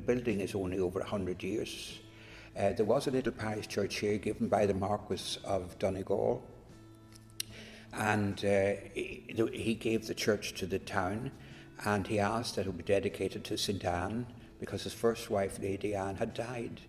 building is only over 100 years. There was a little parish church here given by the Marquis of Donegal, and he gave the church to the town, and he asked that it would be dedicated to St. Anne because his first wife, Lady Anne, had died.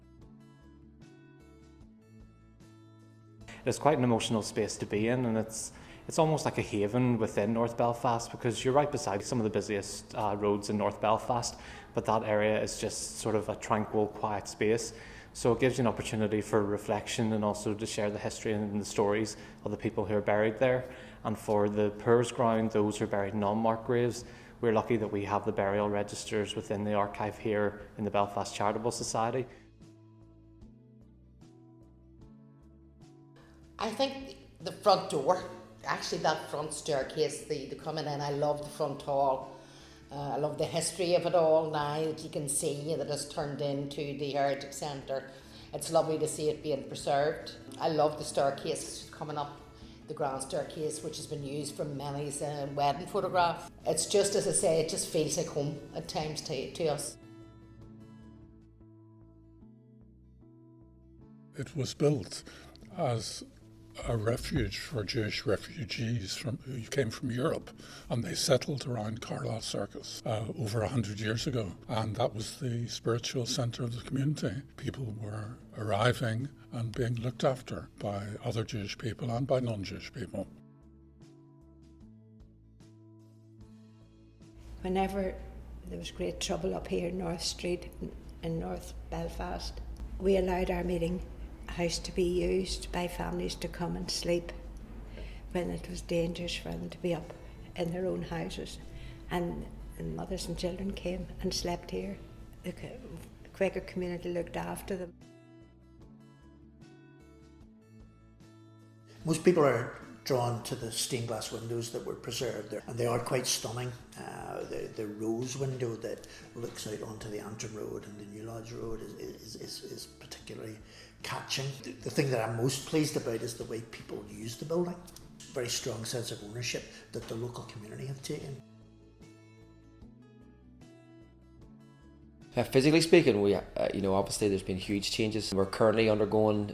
It's quite an emotional space to be in, and it's almost like a haven within North Belfast because you're right beside some of the busiest roads in North Belfast, but that area is just sort of a tranquil, quiet space. So it gives you an opportunity for reflection and also to share the history and the stories of the people who are buried there. And for the poor's ground, those who are buried in unmarked graves, we're lucky that we have the burial registers within the archive here in the Belfast Charitable Society. I think the front door, actually that front staircase, the coming in, I love the front hall. I love the history of it all now that you can see that it's turned into the Heritage Centre. It's lovely to see it being preserved. I love the staircase coming up, the grand staircase, which has been used for many's wedding photograph. It's just, as I say, it just feels like home at times to us. It was built as a refuge for Jewish refugees who came from Europe, and they settled around Carlisle Circus over 100 years ago, and that was the spiritual centre of the community. People were arriving and being looked after by other Jewish people and by non-Jewish people. Whenever there was great trouble up here in North Street in North Belfast, we allowed our meeting house to be used by families to come and sleep when it was dangerous for them to be up in their own houses, and mothers and children came and slept here. The Quaker community looked after them. Most people are drawn to the stained glass windows that were preserved there, and they are quite stunning. The rose window that looks out onto the Antrim Road and the New Lodge Road is particularly catching. The thing that I'm most pleased about is the way people use the building. Very strong sense of ownership that the local community have taken. Physically speaking, we obviously there's been huge changes. We're currently undergoing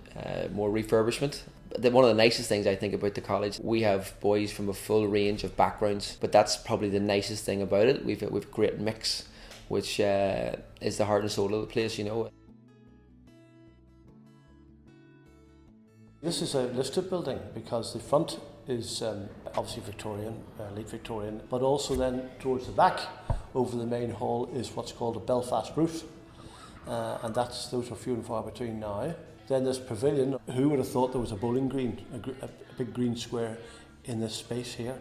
more refurbishment. One of the nicest things I think about the college, we have boys from a full range of backgrounds, but that's probably the nicest thing about it. We've a great mix, which is the heart and soul of the place, This is a listed building because the front is obviously Victorian, late Victorian, but also then towards the back over the main hall is what's called a Belfast roof, and those are few and far between now. Then this pavilion, who would have thought there was a bowling green, a big green square in this space here?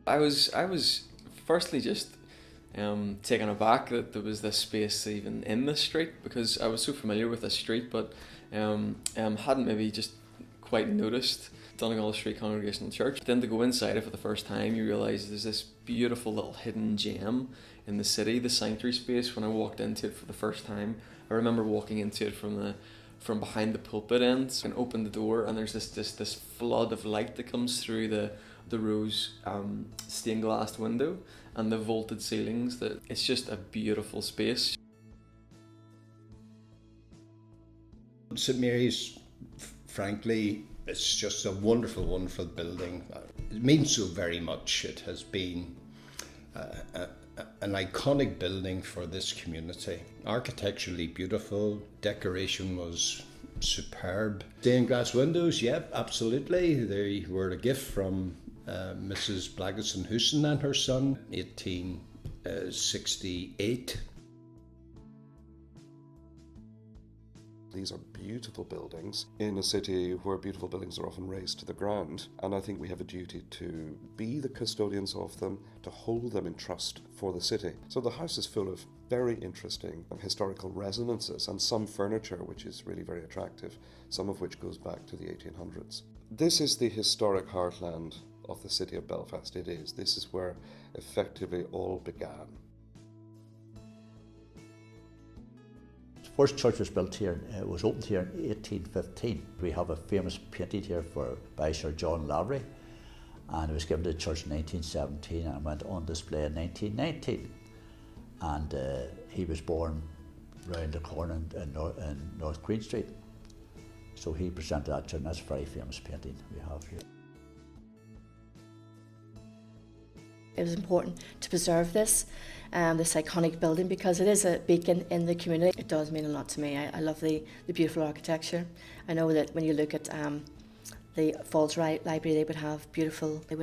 I was firstly just taken aback that there was this space even in this street, because I was so familiar with this street, but hadn't maybe just quite noticed Donegal Street Congregational Church. Then to go inside it for the first time, you realise there's this beautiful little hidden gem in the city, the sanctuary space. When I walked into it for the first time, I remember walking into it from behind the pulpit end and opened the door, and there's this flood of light that comes through the rose stained glass window and the vaulted ceilings. That it's just a beautiful space. St Mary's, frankly, it's just a wonderful, wonderful building. It means so very much. It has been an iconic building for this community. Architecturally beautiful, decoration was superb. Stained glass windows, yep, absolutely. They were a gift from Mrs. Blaggison Hooson and her son, 1868. These are beautiful buildings in a city where beautiful buildings are often razed to the ground, and I think we have a duty to be the custodians of them, to hold them in trust for the city. So the house is full of very interesting historical resonances and some furniture which is really very attractive, some of which goes back to the 1800s. This is the historic heartland of the city of Belfast. It is. This is where effectively all began. The first church was built here, it was opened here in 1815. We have a famous painting here by Sir John Lavery, and it was given to the church in 1917 and went on display in 1919. and he was born round the corner in North Queen Street. So he presented that to him. That's a very famous painting we have here. It was important to preserve this iconic building because it is a beacon in the community. It does mean a lot to me. I love the beautiful architecture. I know that when you look at the Falls Library, they would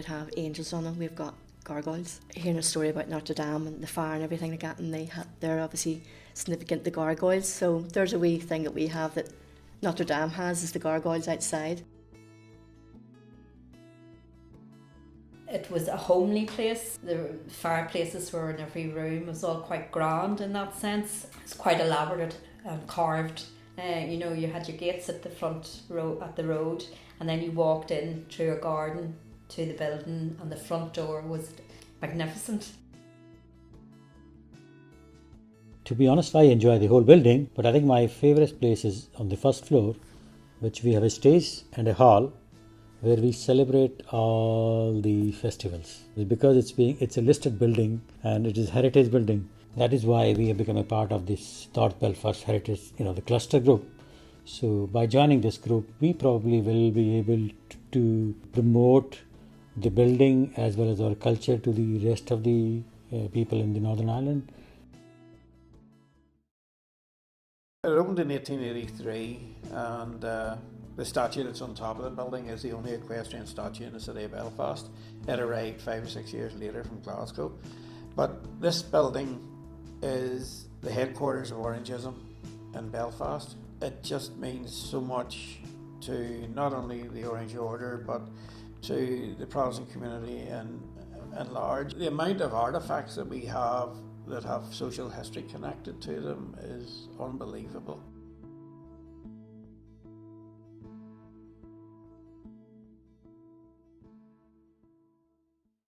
have angels on them. We've got gargoyles. Hearing a story about Notre Dame and the fire and everything like that, and they're obviously significant, the gargoyles. So there's a wee thing that we have that Notre Dame has, is the gargoyles outside. It was a homely place. The fireplaces were in every room. It was all quite grand in that sense. It's quite elaborate and carved. You know, you had your gates at the front at the road, and then you walked in through a garden to the building, and the front door was magnificent. To be honest, I enjoy the whole building, but I think my favourite place is on the first floor, which we have a stage and a hall where we celebrate all the festivals. Because it's a listed building and it is a heritage building. That is why we have become a part of this North Belfast Heritage, the cluster group. So by joining this group, we probably will be able to promote the building as well as our culture to the rest of the people in the Northern Ireland. It opened in 1883, and the statue that's on top of the building is the only equestrian statue in the city of Belfast. It arrived 5 or 6 years later from Glasgow. But this building is the headquarters of Orangism in Belfast. It just means so much to not only the Orange Order, but to the Protestant community in large. The amount of artefacts that we have that have social history connected to them is unbelievable.